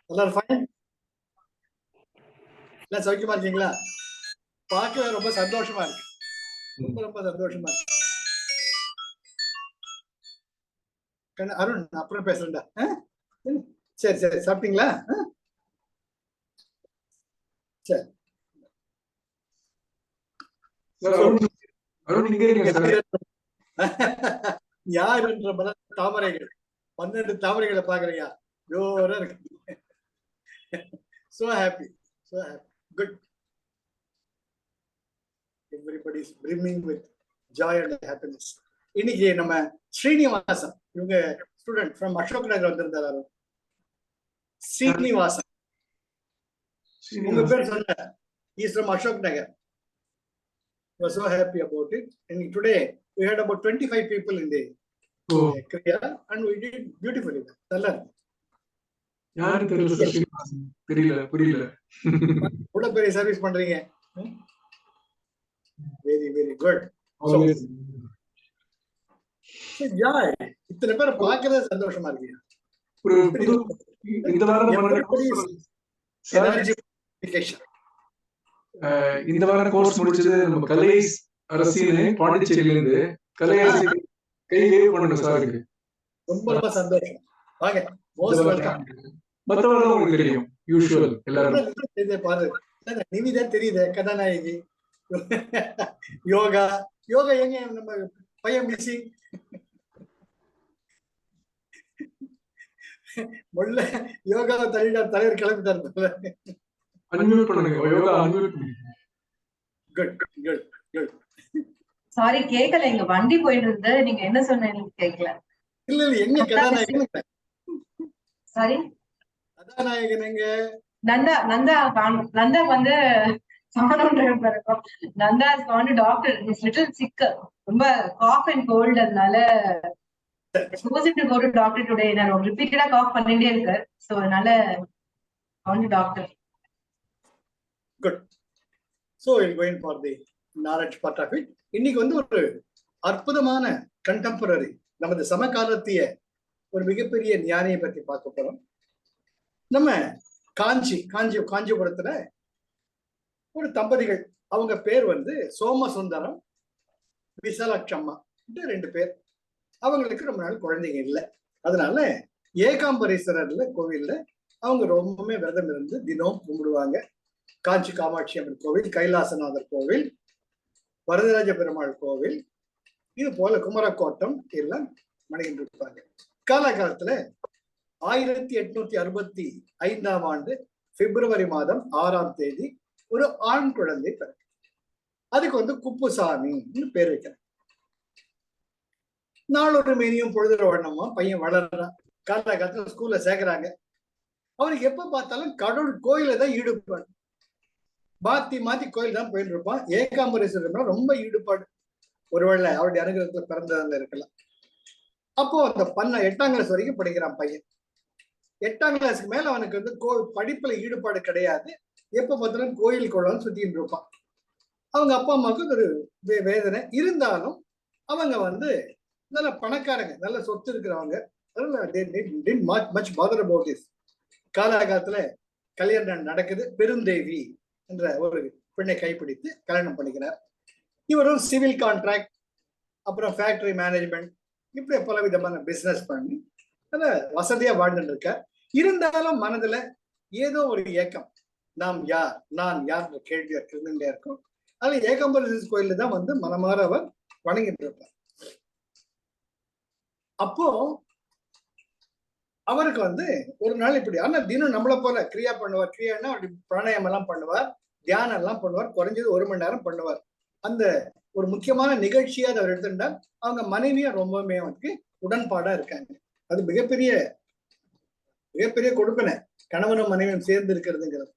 எல்லாரும் ஃபைன், எல்லாம் சௌக்கியமா இருக்கீங்களா? பார்க்கவே ரொம்ப சந்தோஷமா இருக்கு, ரொம்ப ரொம்ப சந்தோஷமா இருக்கு. அருண், அப்புறம் பேசுறேன்டா. சரி சரி, சாப்பிட்டீங்களா? சரி. யாருன்ற தாமரைகள் 12 தாமரைகளை பாக்குறியா? ஜோரா இருக்கு. So happy, so happy, good. Everybody is brimming with joy and happiness. இன்னைக்கு நம்ம ஸ்ரீனிவாசன், இவங்க ஸ்டூடெண்ட் ஃப்ரம் அசோக் நகர் வந்திருந்தாரு. ஸ்ரீனிவாசன், உங்க பேர் சொல்ல. He is from Ashok Nagar. We were so happy about it. And today we had about 25 people in the Kriya and we did beautifully. நல்லா இருக்கு. யாரு தெரியல புரியல. கூட பெரிய சர்வீஸ் பண்றீங்க. Very very good. ஜாய், இத்தனை பேரை பார்க்கறது சந்தோஷமா இருக்கு. இந்த வாரம் கோர்ஸ் முடிச்சது நம்ம கலை அரசியல் பாண்டிச்சேரியில இருந்து கலை அரசியல் கையிலே பண்ணணும் சாருக்கு. ரொம்ப ரொம்ப சந்தோஷம். வாங்க, மோஸ்ட் வெல்கம். மத்தவங்க உங்களுக்கு தெரியும், யூசுவல் எல்லாரும் பாரு. நிவிதா தெரியுது, கதாநாயகி. யோகா யோகா எங்க நம்ம பையன் பிசி முள்ள யோகா தலைவர் கிளம்பிட்டாரு. அன்மியூட் பண்ணுங்க, யோகா அன்மியூட் பண்ணுங்க. Good good good. சாரி, கேக்கல, இங்க வண்டி போயிட்டு இருந்து. நீங்க என்ன சொன்னீங்க கேக்கல. இல்ல இல்ல, எங்க கதாநாயகன்? சாரி, கதாநாயகன் எங்க? நந்தா. நந்தா வந்து Nanda has gone to doctor. He's little sick. ரொம்ப cough and cold அதனால supposed to go to doctor today. நான் repeatedly cough பண்ணிட்டே இருக்கு. So அதனால gone to doctor. Good. So we'll go in for the knowledge part of it. இன்னைக்கு வந்து ஒரு அற்புதமான கண்டெம்பரரி, நமது சமகாலத்திய ஒரு மிகப்பெரிய ஞானியை பத்தி பார்க்க போறோம். நம்ம காஞ்சிபுரத்துல ஒரு தம்பதிகள், அவங்க பேர் வந்து சோமசுந்தரம், விசாலாட்சம்மா, 2 பேர். அவங்களுக்கு ரொம்ப நாள் குழந்தைங்க இல்லை. அதனால ஏகாம்பரேஸ்வரர்ல கோவில்ல அவங்க ரொம்பவுமே விரதம் இருந்து தினம் கும்பிடுவாங்க. காஞ்சி காமாட்சி அம்மன் கோவில், கைலாசநாதர் கோவில், வரதராஜ பெருமாள் கோவில், இது போல குமரக்கோட்டம் எல்லாம் வணங்கிட்டு இருப்பாங்க. காலகாலத்துல 1865ஆம் ஆண்டு பிப்ரவரி மாதம் 6ஆம் தேதி ஒரு ஆண் குழந்தை பிறகு. அதுக்கு வந்து குப்புசாமின்னு பேர் வைக்கிறாங்க. நாளொரு மேனியும் பொழுதுற வண்ணமா பையன் வளர்றான். காலகாலத்துல ஸ்கூல்ல சேர்க்கிறாங்க. அவனுக்கு எப்ப பார்த்தாலும் கடவுள் கோயில தான் ஈடுபாடு. மாத்தி கோயில் தான் போயிட்டு இருப்பான். ஏகாம்பரேஸ்வரர் ரொம்ப ஈடுபாடு. ஒருவேளை அவருடைய அனுகிரகத்துல பிறந்தவங்க இருக்கலாம். அப்போ அந்த 8ஆம் கிளாஸ் வரைக்கும் படிக்கிறான் பையன். 8ஆம் கிளாஸ்க்கு மேல அவனுக்கு வந்து படிப்புல ஈடுபாடு கிடையாது. எப்ப பார்த்தாலும் கோயில் குளம் சுத்திட்டு இருப்பான். அவங்க அப்பா அம்மாவுக்கு ஒரு வேதனை இருந்தாலும் அவங்க வந்து நல்ல பணக்காரங்க, நல்ல சொத்து இருக்கிறவங்க. காலகாலத்துல கல்யாணம் நடக்குது. பெருந்தேவி என்ற ஒரு பெண்ணை கைப்பிடித்து கல்யாணம் பண்ணிக்கிறார். இவரும் சிவில் கான்ட்ராக்ட், அப்புறம் ஃபேக்டரி மேனேஜ்மெண்ட், இப்படி பல விதமான பிசினஸ் பண்ணி நல்ல வசதியா வாழ்ந்துட்டு இருக்கார். இருந்தாலும் மனதுல ஏதோ ஒரு ஏக்கம், நான் யார் கேள்வி இருந்துட்டே இருக்கும். அதுல ஏகாம்பரேஸ்வரர் கோயில்ல தான் வந்து மனமாற அவர் வணங்கிட்டு இருப்பார். அப்போ அவருக்கு வந்து ஒரு நாள் இப்படி, ஆனா தினம் நம்மளை போல கிரியா பண்ணுவார். கிரியானா அப்படி பிராணாயாமம் எல்லாம் பண்ணுவார், தியானம் எல்லாம் பண்ணுவார். குறைஞ்சது 1 மணி நேரம் பண்ணுவார். அந்த ஒரு முக்கியமான நிகழ்ச்சியா அவர் எடுத்துட்டார். அவங்க மனைவியும் ரொம்பவுமே அவருக்கு உடன்பாடா இருக்காங்க. அது மிகப்பெரிய கொடுப்பனை, கணவனும் மனைவியும் சேர்ந்து இருக்கிறதுங்கிறது.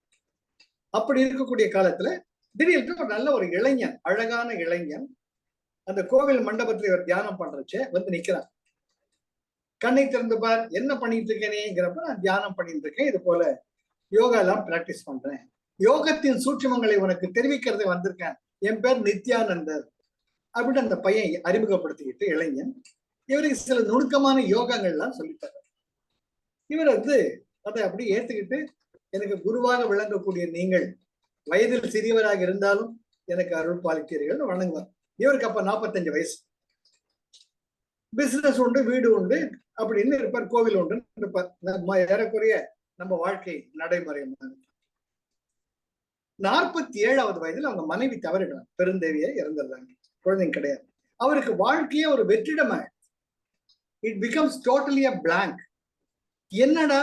அப்படி இருக்கக்கூடிய காலத்துல திடீர்னு ஒரு நல்ல ஒரு இளைஞன், அழகான இளைஞன் அந்த கோவில் மண்டபத்துல இவர் தியானம் பண்றச்ச வந்து நிக்கிறான். கண்ணை திறந்து பார், என்ன பண்ணிட்டு இருக்கேனேங்கிறப்ப, நான் தியானம் பண்ணிட்டு இருக்கேன், இது போல யோகா எல்லாம் பிராக்டிஸ் பண்றேன், யோகத்தின் சூட்சுமங்களை உனக்கு தெரிவிக்கிறதை வந்திருக்கேன், என் பேர் நித்யானந்தர் அப்படின்னு அந்த பையன் அறிமுகப்படுத்திக்கிட்டு இளைஞன் இவருக்கு சில நுணுக்கமான யோகங்கள்லாம் சொல்லித்தார். இவர் வந்து அதை அப்படி ஏத்துக்கிட்டு எனக்கு குருவாக விளங்கக்கூடிய நீங்கள் வயதில் சிறியவராக இருந்தாலும் எனக்கு அருள் பாலிக்கிறீர்கள் வணங்குவார். இவருக்கு அப்ப 45 வயசு. பிசினஸ் உண்டு, வீடு உண்டு அப்படின்னு இருப்பார், கோவில் உண்டு இருப்பார். ஏறக்குறைய நம்ம வாழ்க்கை நடைமுறை. 47வது வயதில் அவங்க மனைவி தவறிடுறாங்க, பெருந்தேவியை இறந்துடுறாங்க, குழந்தைங்க கிடையாது. அவருக்கு வாழ்க்கையே ஒரு வெற்றிடமாக, it becomes totally a blank. என்னடா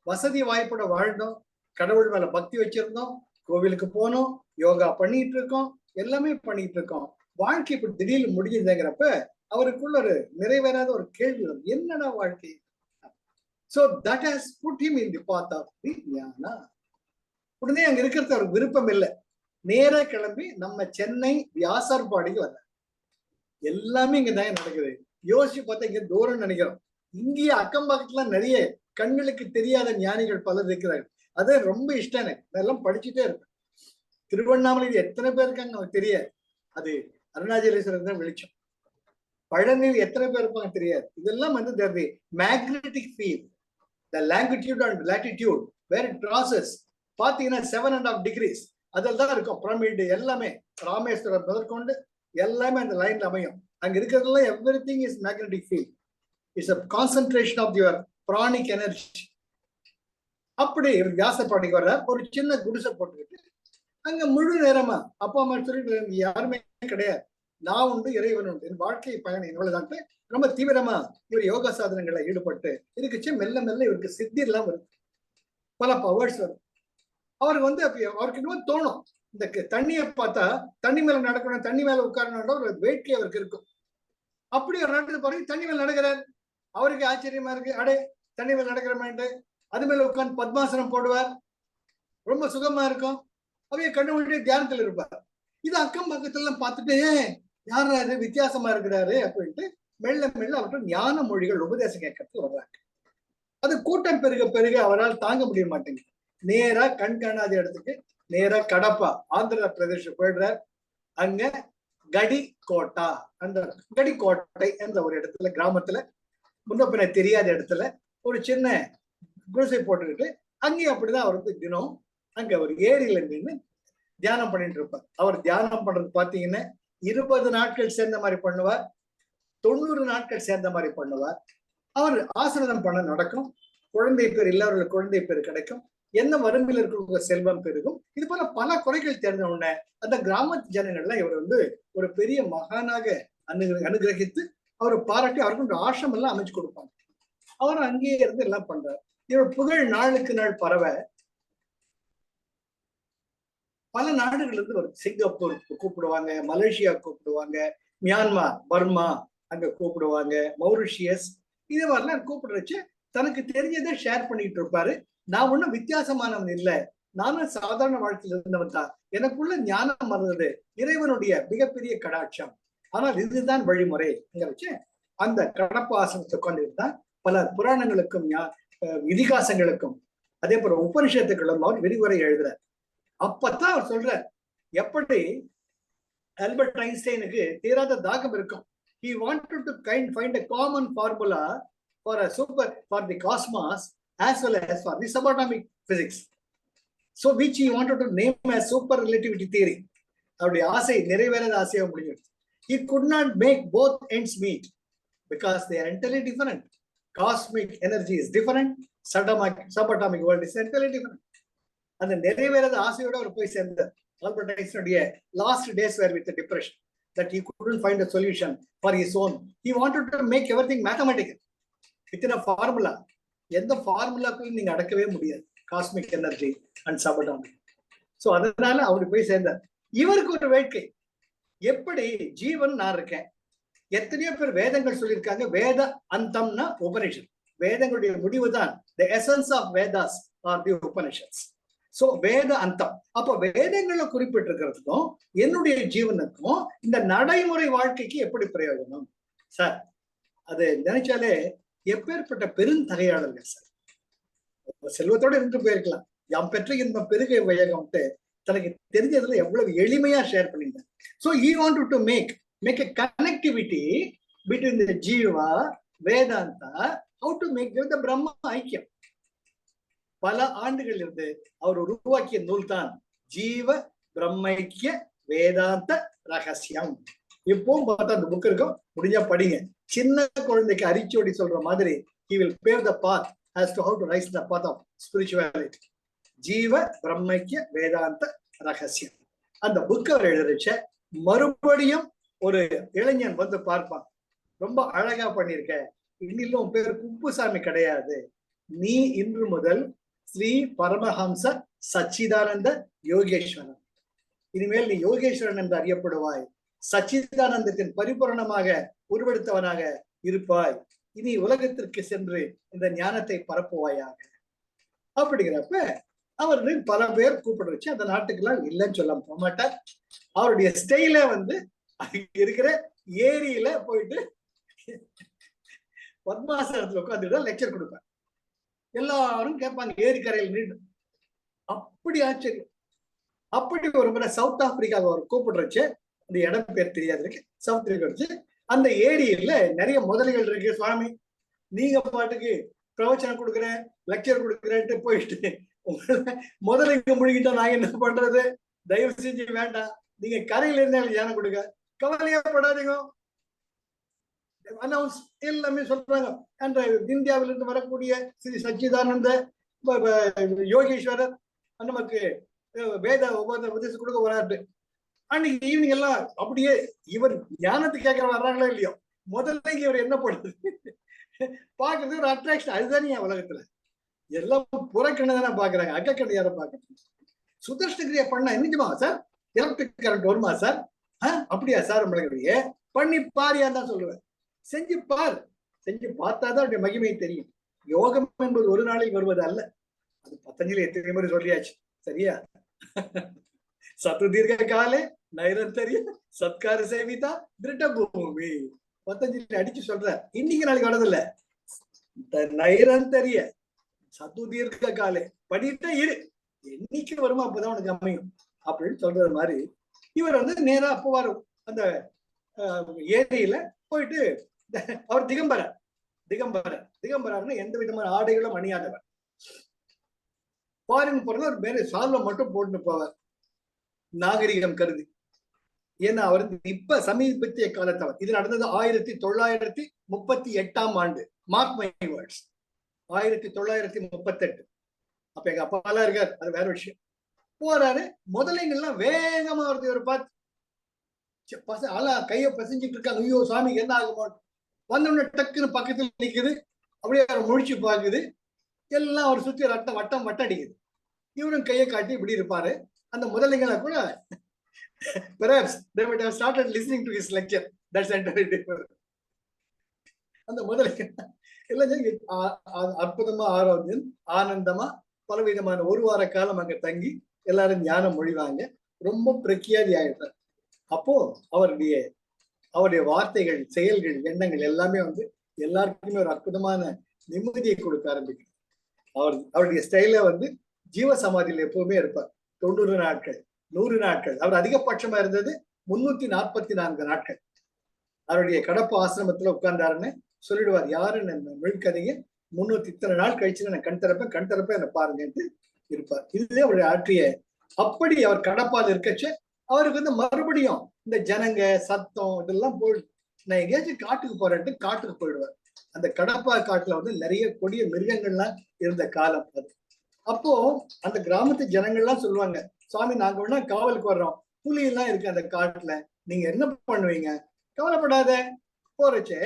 வசதி வாய்ப்போட வாழ்ந்தோம், கடவுள் மேல பக்தி வச்சிருந்தோம், கோவிலுக்கு போனோம், யோகா பண்ணிட்டு இருக்கோம், எல்லாமே பண்ணிட்டு இருக்கோம், வாழ்க்கை இப்படி திடீர்னு முடிஞ்சதுங்கிறப்ப அவருக்குள்ள ஒரு நிறைவேறாத ஒரு கேள்வி வரும், என்னடா வாழ்க்கை. So that has put him in the path of the ஞானா. உடனே அங்க இருக்கிறது அவருக்கு விருப்பம் இல்லை, நேரா கிளம்பி நம்ம சென்னை வியாசர்பாடிக்கு வர்ற. எல்லாமே இங்கதான் நடக்குது. யோசிச்சு பார்த்தா இங்க தூரம் நினைக்கிறோம், இங்கேயே அக்கம் பக்கத்துல நிறைய கண்களுக்கு தெரியாத ஞானிகள் பலர் இருக்கிறார்கள். அது ரொம்ப இஷ்டம் எனக்கு, அதெல்லாம் படிச்சுட்டே இருப்பேன். திருவண்ணாமலையில் எத்தனை பேர் இருக்காங்க நமக்கு தெரியாது, அது அருணாச்சலேஸ்வரர் தான் வெளிச்சம். பழனியில் எத்தனை பேர் இருப்பாங்க தெரியாது. இதெல்லாம் வந்து magnetic field, the longitude and latitude where it crosses பாத்தீங்கன்னா 7.5 degrees அதில் தான் இருக்கும். பிரமிடு எல்லாமே ராமேஸ்வரம் முதற்கொண்டு எல்லாமே அந்த லைன்ல அமையும். அங்க இருக்கிறதுலாம் everything is magnetic field, it's a concentration of your pranic energy. அப்படி வியாசப்பாடிக்கு வர்ற ஒரு சின்ன குடிசை போட்டுக்கிட்டு அங்க முழு நேரமா அப்பா அம்மா சொல்லிட்டு யாருமே கிடையாது, நான் உண்டு இறைவன் உண்டு, என் வாழ்க்கை பயணம் இவ்வளவுதான். ரொம்ப தீவிரமா இவர் யோகா சாதனங்களை ஈடுபட்டு இருக்குச்சு. மெல்ல மெல்ல இவருக்கு சித்தி எல்லாம் வருது, பல பவர்ஸ் வரும். அவருக்கு வந்து அவருக்கு இன்னும் தோணும், இந்த தண்ணியை பார்த்தா தண்ணி மேல நடக்கணும், தண்ணி மேல உட்காரணும்ன்ற ஒரு வேட்கை அவருக்கு இருக்கும். அப்படி ஒரு நாட்டுக்கு பாருங்க, தண்ணி மேல நடக்கிறார். அவருக்கு ஆச்சரியமா இருக்கு, அடே தண்ணி மேல நடக்கிறமான்ட்டு அது மேல உட்கார்ந்து பத்மாசனம் போடுவார், ரொம்ப சுகமா இருக்கும். அவைய கண்ணு மூடி தியானத்துல இருப்பார். இது அக்கம் பக்கத்துல பார்த்துட்டு யாரா இது வித்தியாசமா இருக்கிறாரு அப்படின்ட்டு மெல்ல மெல்ல அவர்கள் ஞான மொழிகள் உபதேசம் கேட்கறதுக்கு வர்றாங்க. அது கூட்டம் பெருக பெருக அவரால் தாங்க முடிய மாட்டேங்குது. நேரா கண் காணாத இடத்துக்கு நேரா கடப்பா ஆந்திர பிரதேசம் போயிடுறார். அங்க கடி கோட்டா, அந்த கடி கோட்டை என்ற ஒரு இடத்துல, கிராமத்துல முன்ன பின்ன தெரியாத இடத்துல ஒரு சின்ன குடிசை போட்டுக்கிட்டு அங்கேயும் அப்படிதான் அவர் வந்து தினம் அங்க ஒரு ஏரியில நின்று தியானம் பண்ணிட்டு இருப்பார். அவர் தியானம் பண்றது பாத்தீங்கன்னா 20 நாட்கள் சேர்ந்த மாதிரி பண்ணுவார், 90 நாட்கள் சேர்ந்த மாதிரி பண்ணுவார். அவர் ஆசனம் பண்ண நடக்கும், குழந்தை பேர் இல்லாதவர்களுக்கு குழந்தை பேர் கிடைக்கும், என்ன வறுமையில் இருக்கிற செல்வம் பெருகும். இது போல பல குறைகள் தெரிஞ்ச உடனே அந்த கிராமத்து ஜனங்கள்லாம் இவர் வந்து ஒரு பெரிய மகானாக அனுகிரகித்து அவரை பாராட்டி அவருக்கு ஒரு ஆசிரமம் எல்லாம் அமைச்சு கொடுப்பாங்க. அவர் அங்கேயே இருந்து எல்லாம் பண்றாரு. இவர் புகழ் நாளுக்கு நாள் பரவ பல நாடுகள்ல இருந்து வரும். சிங்கப்பூர் கூப்பிடுவாங்க, மலேசியா கூப்பிடுவாங்க, மியான்மார் பர்மா அங்க கூப்பிடுவாங்க, மௌரிஷியஸ், இது மாதிரிலாம் கூப்பிடுறச்சு தனக்கு தெரிஞ்சதை ஷேர் பண்ணிட்டு இருப்பாரு. நான் ஒன்றும் வித்தியாசமானவன் இல்லை, நானும் சாதாரண வாழ்க்கையில் இருந்தவன் தான், எனக்குள்ள ஞானம் வந்தது இறைவனுடைய மிகப்பெரிய கடாட்சம், ஆனால் இதுதான் வழிமுறை வச்சு அந்த கடப்பு ஆசனத்தை உட்கார்ந்துட்டு தான் பல புராணங்களுக்கும் இதிகாசங்களுக்கும் அதே போல உபனிஷத்துக்களும் அவர் விரிவுரை எழுதுறார். அப்பதான் அவர் சொல்றார், எப்படி ஆல்பர்ட் ஐன்ஸ்டைனுக்கு தீராத தாகம் இருக்கும். He wanted to find a common formula for the cosmos as well as for the subatomic physics, so which he wanted to name as super relativity theory. அவருடைய ஆசை நிறைவேறாத ஆசையாக முடியும். He could not make both ends meet because they are entirely different. Cosmic energy is different, subatomic world is entirely different. அந்த நிறைவேறாத ஆசையோட அவர் போய் சேர்ந்தார். ஆல்பர்ட் ஐன்ஸ்டைனுடைய last days were with depression that he couldn't find a solution for his own. He wanted to make everything mathematical within a formula. எந்த ஃபார்முலாக்குள்ள நீங்க அடக்கவே முடியாது cosmic energy and subatomic. So அதனால அவரு போய் சேர்ந்தார். இவருக்கு ஒரு வேட்கை, எப்படி ஜீவன் நான் இருக்கேன். எத்தனையோ பேர் வேதங்கள் சொல்லியிருக்காங்க, வேத அந்தம்னா உபனிஷத், வேதங்களுடைய முடிவு தான். the essence of vedas are the upanishads. So வேத அந்தம். அப்ப வேதங்களை குறிப்பிட்டிருக்கிறதுக்கும் என்னுடைய ஜீவனுக்கும் இந்த நடைமுறை வாழ்க்கைக்கு எப்படி பிரயோஜனம் சார்? அது நினைச்சாலே எப்பேற்பட்ட பெருந்தகையாளர்கள் சார். செல்வத்தோட இருந்து போயிருக்கலாம், யாம் பெற்ற இந்த பெருகை வையகம்ட்டு தனக்கு தெரிஞ்சதுல எவ்வளவு எளிமையா ஷேர் பண்ணியிருந்தேன். So he wanted to make a connectivity between the Jiva, Vedanta, how to make the Brahma ஐக்கியம். பல ஆண்டுகள் இருந்து அவர் உருவாக்கிய நூல் தான் ஜீவ பிரம்மைக்கிய வேதாந்த ரகசியம். இப்பவும் பார்த்தா அந்த புக் இருக்கும், முடிஞ்சா படிங்க. சின்ன குழந்தைக்கு அரிச்சோடி சொல்ற மாதிரி he will pave the path as to how to rise the path of spirituality. ஜீவ பிரம்மைக்கிய வேதாந்த ரகசியம் அந்த புக் அவர் எழுதிச்ச மறுபடியும் ஒரு இளைஞன் வந்து பார்ப்பான், ரொம்ப அழகா பண்ணிருக்க, இன்னிலும் உன் பேர் குப்புசாமி கிடையாது, நீ இன்று முதல் ஸ்ரீ பரமஹம்ச சச்சிதானந்த யோகேஸ்வரன், இனிமேல் நீ யோகேஸ்வரன் என்று அறியப்படுவாய், சச்சிதானந்தத்தின் பரிபூரணமாக உருவெடுத்தவனாக இருப்பாய், இனி உலகத்திற்கு சென்று இந்த ஞானத்தை பரப்புவாயாக. அப்படிங்கிறப்ப அவர் பல பேர் கூப்பிடுச்சு. அந்த நாட்டுக்கெல்லாம் இல்லைன்னு சொல்ல போக மாட்டார். அவருடைய ஸ்டைல வந்து அங்க இருக்கிற ஏரியில போயிட்டு பத்மாசனத்துல உட்காந்துட்டு லெக்சர் கொடுப்பார். எல்லாரும் கேட்பாங்க ஏரிக்கரையில் நின்று. அப்படி ஆச்சரியம். அப்படி ஒரு முறை சவுத் ஆப்பிரிக்காவை அவர் கூப்பிடுறச்சு, அந்த இடம் பேர் தெரியாது இருக்கு, சவுத் ஆப்பிரிக்கா. அந்த ஏரியில நிறைய முதலைகள் இருக்கு, சுவாமி நீங்க பாட்டுக்கு பிரவச்சனம் கொடுக்குறேன் லெக்சர் கொடுக்குறேன்ட்டு போயிட்டு முதலைக்கு முழுகிட்டா நான் என்ன பண்றது, தயவு செஞ்சு வேண்டாம், நீங்க கரையில இருந்தாலும் ஞானம் கொடுங்க, கவலையே படாதீங்க, அனௌன்ஸ் எல்லாமே சொல்றாங்க. என்ற இந்தியாவிலிருந்து வரக்கூடிய ஸ்ரீ சச்சிதானந்த யோகேஸ்வரர் நமக்கு வேத உபதேசம் கொடுக்க வராரு. அன்னைக்கு ஈவினிங் எல்லாம் அப்படியே இவர் ஞானத்துக்கு கேட்கற வர்றாங்களோ இல்லையோ, முதல்ல இவர் என்ன பண்ணுது பாக்குறது ஒரு அட்ராக்ஷன். அதுதானே என் உலகத்துல எல்லாம் புறக்கண்ணை தானே பாக்குறாங்க, அக்கக்கண்ணை யாரும் பாக்குறாங்க. சுதர்ஷ்டகிரியா பண்ணா என்னமா சார், எலக்ட்ரிக் கரண்ட் வருமா சார்? அப்படியா சார், உங்களுடைய பண்ணி பாரியா தான் சொல்லுவேன். செஞ்சு பார், செஞ்சு பார்த்தாதான் அவருடைய மகிமை தெரியும். யோகம் என்பது ஒரு நாளில் வருவது அல்ல, அது பத்தஞ்சலி எத்தனை முறை சொல்லியாச்சு. சரியா? சத்து தீர்க்க காலே நைரந்தரிய சத்கார சேவிதா திருட்ட பூமி, பத்தஞ்சலி அடிச்சு சொல்ற. இன்னைக்கு நாளைக்கு வரதில்ல, நைரந்தரிய சத்து தீர்க்க காலே படிட்ட இரு, என்னைக்கு வருமோ அப்பதான் உனக்கு அமையும் அப்படின்னு சொல்றது மாதிரி இவர் வந்து நேரா அப்போ வரும் அந்த ஏரியில போயிட்டு. அவர் திகம்பரர். திகம்பரர்னு எந்த விதமான ஆடைகளும் அணியாதவர். ஃபாரின் போறது ஒரு மேலே சால்வை மட்டும் போட்டு போவார், நாகரிகம் கருதி. ஏன்னா அவர் இப்ப சமீபத்திய காலத்தவர். இது நடந்தது 1938 ஆண்டு. Mark my words, 1938. அப்ப எங்க அப்பாலாம் இருக்காரு, அது வேற விஷயம். போறாரு, முதலைங்கள்லாம் வேகமா வருது. ஒரு பார்த்து கைய பசஞ்சிட்டு இருக்காங்க. ஐயோ சாமிக்கு என்ன ஆகுமோ. வந்தோடனே டக்குன்னு பக்கத்துல நிக்குது, அப்படியே அவர் முழிச்சு பாக்குது. எல்லாம் அவர் சுத்தி வட்டம் அடிக்குது. இவரும் கையை காட்டி இப்படி இருப்பாரு. அந்த முதலைங்களை கூட perhaps they might have started listening to his lecture. That's entirely different. அந்த முதலைகள் எல்லாம் அற்புதமா ஆனந்தமா பலவிதமான ஒரு வார காலம் அங்க தங்கி எல்லாரும் ஞானம் மொழிவாங்க. ரொம்ப பிரக்கியாதி ஆயிட்டார். அப்போ அவருடைய வார்த்தைகள், செயல்கள், எண்ணங்கள் எல்லாமே வந்து எல்லாருக்குமே ஒரு அற்புதமான நிம்மதியை கொடுக்க ஆரம்பிக்கும். அவருடைய ஸ்டைல வந்து ஜீவ சமாதியில் எப்பவுமே இருப்பார். 90 நாட்கள், 100 நாட்கள். அவர் அதிகபட்சமா இருந்தது 344 நாட்கள். அவருடைய கடப்பு ஆசிரமத்துல உட்கார்ந்தாருன்னு சொல்லிடுவார். யாருன்னு முழுக்கதைங்க 300 இத்தனை நாள் கழிச்சு நான் கண் திறப்ப என்ன பாருங்கன்ட்டு இருப்பார். இதுவே அவருடைய ஆற்றிய. அப்படி அவர் கடப்பால் இருக்கச்சு அவருக்கு வந்து மறுபடியும் இந்த ஜனங்க சத்தம் இதெல்லாம் போய் நான் எங்கேயாச்சும் காட்டுக்கு போறேன்ட்டு காட்டுக்கு போயிடுவார். அந்த கடப்பா காட்டுல வந்து நிறைய கொடிய மிருகங்கள்லாம் இருந்த காலம் அது. அப்போ அந்த கிராமத்து ஜனங்கள்லாம் சொல்லுவாங்க, சுவாமி நாங்க வேணா காவலுக்கு வர்றோம், புலி எல்லாம் இருக்கு அந்த காட்டுல, நீங்க என்ன பண்ணுவீங்க? கவலைப்படாத. போறச்சே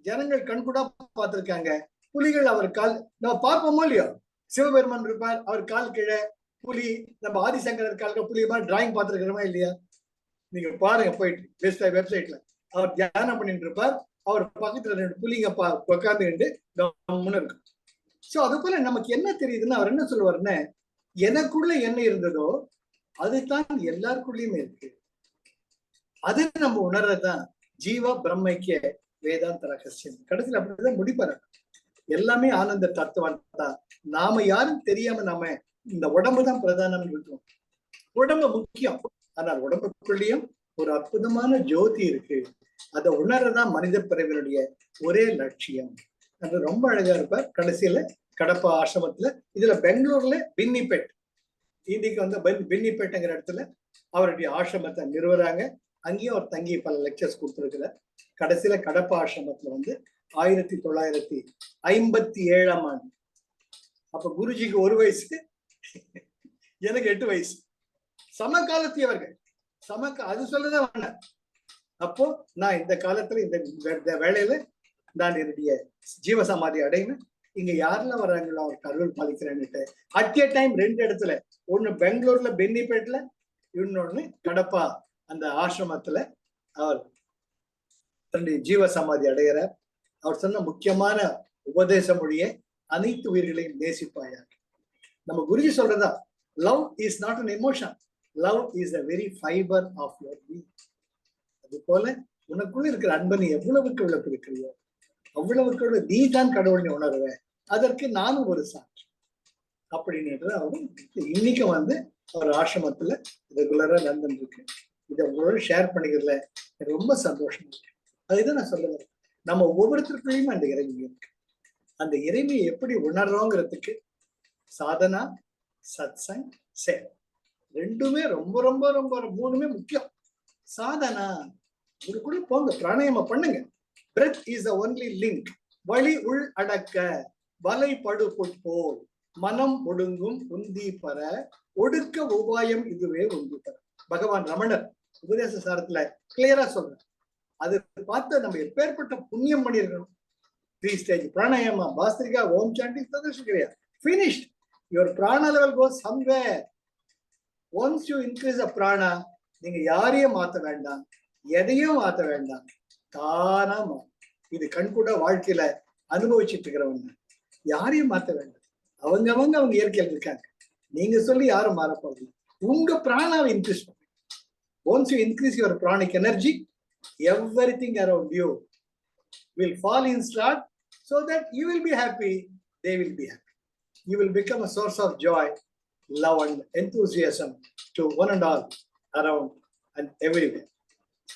ஜனங்கள் கண்கூடா பார்த்திருக்காங்க. புலிகள் அவர் கால் நம்ம பார்ப்போமோ இல்லையோ, சிவபெருமான் இருப்பார், அவர் கால் கீழே புலி. நம்ம ஆதிசங்கரர் கால்கள் புலி மாதிரி டிராயிங் பார்த்திருக்கிறோமா இல்லையா? நீங்க பாருங்க போயிட்டு வெப்சைட்ல. அவர் தியானம் பண்ணிட்டு இருப்பார், அவர் பக்கத்துல 2 புலிங்க உட்காந்துக்கிட்டு கம்முன்னு இருக்கும். சோ அது போல நமக்கு என்ன தெரியுதுன்னா, அவர் என்ன சொல்லுவாருன்னு, எனக்குள்ள என்ன இருந்ததோ அதுதான் எல்லாருக்குள்ளயுமே இருக்கு. அது நம்ம உணர்றதுதான் ஜீவ பிரம்மைக்கிய வேதாந்த ரகசியம். கடைசியில் அப்படிதான் முடிப்பாரு. எல்லாமே ஆனந்த தத்துவம் தான். நாம யாரும் தெரியாம நாம இந்த உடம்புதான் பிரதானம் இருக்கோம். உடம்பு முக்கியம், ஆனால் உடம்புக்குள்ளேயும் ஒரு அற்புதமான ஜோதி இருக்கு. அதை உணர்றதான் மனித பிறவினுடைய ஒரே லட்சியம். அது ரொம்ப அழகா இருப்பார். கடைசியில கடப்பா ஆசிரமத்துல. இதுல பெங்களூர்ல பின்னிப்பேட், இன்னைக்கு வந்து பின்னிப்பேட்டுங்கிற இடத்துல அவருடைய ஆசிரமத்தை நிறுவுறாங்க. அங்கேயும் அவர் தங்கி பல லெக்சர்ஸ் கொடுத்துருக்கிறார். கடைசியில கடப்பா ஆசிரமத்துல வந்து 1957ஆம் ஆண்டு, அப்ப குருஜிக்கு 1 வயசு, எனக்கு 8 வயசு, சமகாலத்தியவர்கள். அது சொல்லதான் வேண்டாம். அப்போ நான் இந்த காலத்துல இந்த வேலையில நான் என்னுடைய ஜீவசமாதி அடையணும். இங்க யாரெல்லாம் வர்றாங்களோ அவருக்கு அருள் பாலிக்கிறேன்னுட்டு அட் ஏ டைம் 2 இடத்துல, ஒண்ணு பெங்களூர்ல பென்னிப்பேட்ல, இன்னொன்னு கடப்பா அந்த ஆசிரமத்துல அவர் தன்னுடைய ஜீவசமாதி அடைகிறார். அவர் சொன்ன முக்கியமான உபதேச மொழியை, அனைத்து உயிர்களையும் நேசிப்பாயாக. நம்ம குருஜி சொல்றதா, love is not an emotion, love is a very fibre of your being. அது போல உனக்குள்ள இருக்கிற அன்பை நீ எவ்வளவுக்கு எவ்வளவு இருக்கிறியோ அவ்வளவுக்கு நீ தான் கடவுளை உணர்வ, அதற்கு நானும் ஒரு சாட்சி அப்படின்றது அவரு இன்னைக்கு வந்து அவர் ஆசிரமத்துல ரெகுலரா லண்டன் இருக்கு. இதை உங்களோட ஷேர் பண்ணிக்கிறதுல எனக்கு ரொம்ப சந்தோஷம் இருக்கு. அதுதான் நான் சொல்ல வரேன், நம்ம ஒவ்வொருத்தருக்குள்ளேயும் அந்த இறைமை இருக்கு. அந்த இறைமையை எப்படி உணர்றோங்கிறதுக்கு சாதனா, சத்சங், சேவை, ரெண்டுமே ரொம்ப ரொம்ப ரொம்ப 3மே முக்கியம். சாதனா, உங்களுக்குள்ள போங்க, பிராணாயாமம் பண்ணுங்க. Breath is the only link. வழி உள் அடக்க வலை படுபோல் மனம் ஒடுங்கும் உந்தி பெற ஒடுக்க உபாயம் இதுவே உந்தி பெற. பகவான் ரமணர் உபதேச சாரத்துல கிளியரா சொல்ற. அது பார்த்து நம்ம எப்பேற்பட்ட புண்ணியம் பண்ணிருக்கணும். 3 stage pranayama, bhastrika, Om shanti, Sudarshan Kriya, finished. Your prana level goes somewhere. Once you increase the prana, நீங்க யாரையும் மாத்த வேண்டாம், எதையும் மாத்த வேண்டாம், தானா. இது கண்கூட வாழ்க்கையில அனுபவிச்சுட்டு இருக்கிறவங்க, யாரையும் மாத்த வேண்டாம். அவங்க இயற்கையில் இருக்காங்க. நீங்க சொல்லி யாரும் மாற போறது. உங்க பிராணாவை இன்க்ரீஸ் பண்ணுங்க. Once you increase your pranic energy, everything around you will fall in start, so that you will be happy, they will be happy. You will become a source of joy, love and enthusiasm to one and all around and everywhere.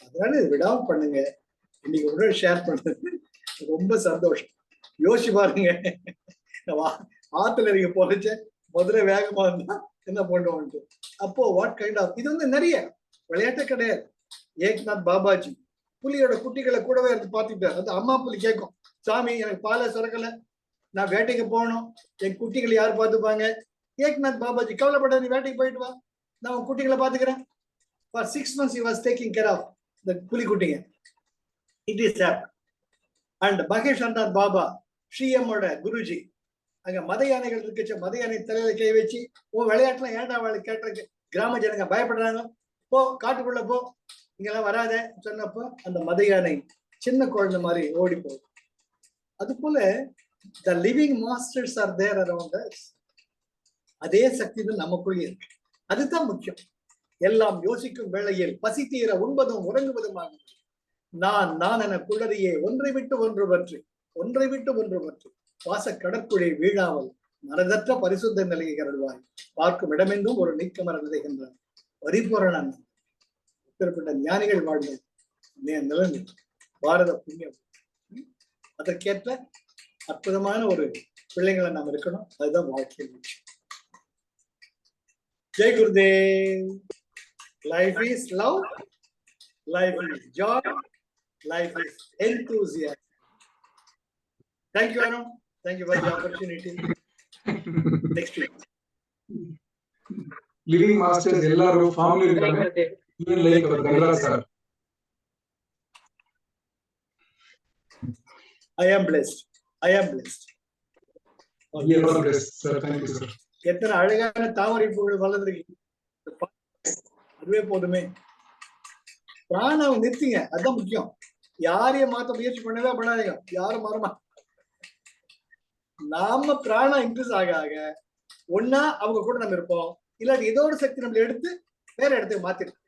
அதனால விடாம பண்ணுங்க. இன்னைக்கு உடனே share பண்றது ரொம்ப சந்தோஷம். யோசிச்சு பாருங்க, ஆத்துல நீங்க போறச்ச முதல்ல வேகமா இருந்தா என்ன பண்ணுவோம்ட்டு. அப்போ வாட் கைண்ட் ஆஃப், இது வந்து நிறைய விளையாட்டே கிடையாது. ஏக்நாத் பாபாஜி புலியோட குட்டிகளை கூடவே இருந்து பார்த்துட்டார். அது அம்மா புலி கேட்கும், சாமி எனக்கு பாலை சுரக்கல, நான் வேட்டைக்கு போகணும், என் குட்டிகளை யார் பார்த்துப்பாங்க? ஏக்நாத் பாபாஜி, கவலைப்படாத, நீ வேட்டைக்கு போயிட்டு வா, நான் உன் குட்டிகளை பாத்துக்கிறேன். For 6 months he was taking care of the புலி குட்டிங்க. It is happened. And Mahesh அண்ணாத் Baba, ஸ்ரீஎம்மோட Guruji, அங்க மத யானைகள் இருக்குச்சு, மத யானை தலையில கை வச்சு, உன் விளையாட்டுல ஏன்டா அவளை கேட்டிருக்கு, கிராம ஜனங்க பயப்படுறாங்க, போ காட்டுக்குள்ள போ, இங்கெல்லாம் வராத சொன்னப்போ அந்த மத யானை சின்ன குழந்தை மாதிரி ஓடி போகுது. அது போல the living masters are there around us. அதே சக்தி தான் நமக்குள்ளே இருக்கு. அதுதான் முக்கியம். எல்லாம் யோசிக்கும் வேளையில் பசி தீர உண்பதும் உறங்குவதுமாக நான் என குளறியே ஒன்றை விட்டு ஒன்று பற்றி வாச கடற்குழை வீழாமல் மனதற்ற பரிசுத்த நிலையை கருடுவாய். பார்க்கும் இடமென்றும் ஒரு நீக்கமர விதைகின்றார் பரிபூரணன். இப்பேற்பட்ட ஞானிகள் வாழ்ந்த நிலைமை பாரத புண்ணியம். அதற்கேற்ற அற்புதமான ஒரு பிள்ளைங்களை நாம் இருக்கணும். அதுதான் வாழ்க்கையில் விஷயம். Jai Gurudev. Life is love, life is joy, life is enthusiasm. Thank you, Arun. Thank you for the opportunity. Next week. Living masters ellarum family irukanga. Even like our Gandaraj sir. I am blessed. We are all blessed, sir. Thank you, sir. எத்தனை அழகான தாமரை பூக்கள் வளர்ந்துருக்கு. அதுவே போதுமே. பிராணாவை நிறுத்திங்க, அதுதான் முக்கியம். யாரையும் மாத்த முயற்சி பண்ணாதீங்க, யாரும் மாறமா. நாம பிராணா இன்க்ரீஸ் ஆக ஒன்னா அவங்க கூட நம்ம இருப்போம், இல்லாட்டி ஏதோ ஒரு சக்தி நம்மள எடுத்து வேற இடத்துக்கு மாத்திருக்கோம்.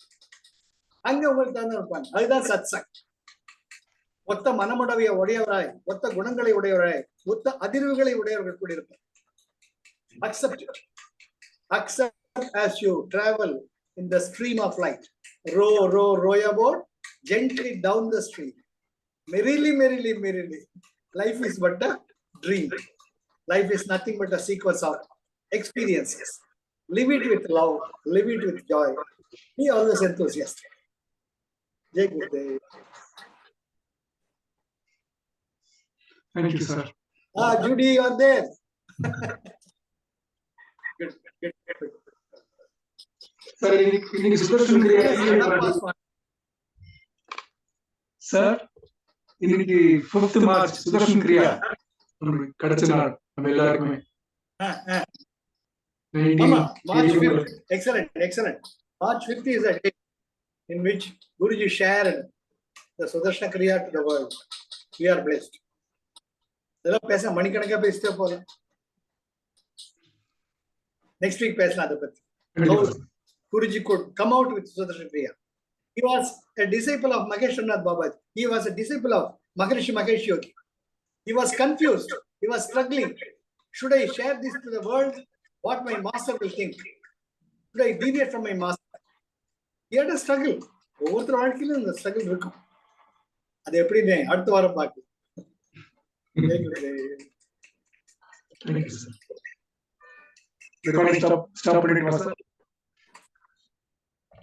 அங்க உங்களுக்கு தான் இருப்பாங்க. அதுதான் சத்சங். ஒத்த உடையவராய், ஒத்த குணங்களை உடையவராய், ஒத்த அதிர்வுகளை உடையவர்கள் கூட இருப்பார். Accept it. Accept as you travel in the stream of light. Row your boat gently down the stream. Merrily. Life is but a dream. life is nothing but a sequence of experiences. Live it with love, live it with joy. Be always enthusiastic. Jai Gurudev. Thank you, sir. Judy, you are there. Good, good, good. Sir, இன்னைக்கு சுதர்ஷன் கிரியா sir, இன்னைக்கு 5th March Sudarshan கிரியா நமக்கு கிடைச்ச நாள் நம்ம எல்லாருக்குமே. March 5th. Excellent, excellent. March 5th is a day in which Guruji shared the Sudarshana Kriya to the world. We are blessed. இதெல்லாம் பேச மணிக்கணக்கா பேசிட்டே போகலாம். Next week பேசலாம் அதை பத்தி. Guruji could come out with Sudarshana Kriya. He was a disciple of Maheshwarnath Babaji. He was a disciple of Maharishi Mahesh Yogi. He was confused. He was struggling. Should I share this to the world? What my master will think? Should I deviate from my master? He had a struggle. ஒவ்வொருத்தர் வாழ்க்கையிலும் இந்த struggle இருக்கும். அது எப்படின்னு அடுத்த வாரம் பார்க்கலாம். Recording stop பண்ணிடுமா சார்?